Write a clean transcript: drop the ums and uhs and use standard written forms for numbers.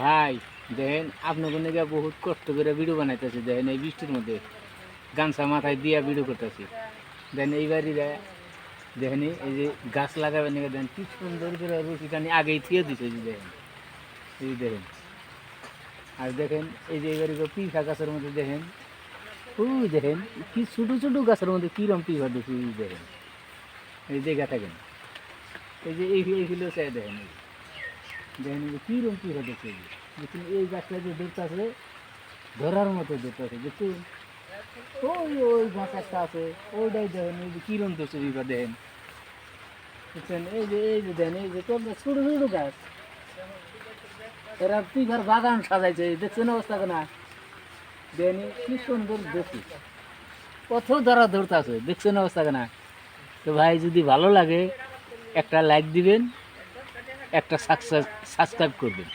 ভাই দেখেন আপনাকে নাকি বহুত কষ্ট করে ভিডিও বানাইতেছি, দেখেন এই বৃষ্টির মধ্যে গামছা মাথায় দিয়া ভিডিও করতেছি। দেখেন এই বাড়িরা দেখেন এই যে গাছ লাগাবেন নাকি, দেখেন কি সুন্দর করে রুচিটানি আগেই থিয়ে দিছে। যে দেখেন এই যে দেখেন, আর দেখেন এই যে এই বাড়ি পিফা গাছের মধ্যে দেখেন, ওই দেখেন কি ছোটো ছোটো গাছের মধ্যে কীরকম পিফা দিচ্ছে। এই দেখেন, এই দেখা থাকেন, এই যে এইগুলো চাই দেখেন, দেখেন এই যে কীরকম পিফা দিচ্ছে। দেখুন এই গাছটা যে ধরতেছে, ধরার মতো ধরতেছে দেখুন। ওই ওই গাছ একটা আছে, ওইটাই দেখেন এই যে কিরম ধরছে পিফা দেখেন, বুঝছেন। এই যে দেখেন এই যে ছোটো ছোটো গাছ, এরা পিফার বাগান সাজাইছে, দেখছেন অবস্থা না। দেখেন কি সুন্দর দেখি, কত ধরা ধরতে আছে, দেখছেন অবস্থা না। তো ভাই যদি ভালো লাগে একটা লাইক দিবেন, একটা সাবস্ক্রাইব করবেন।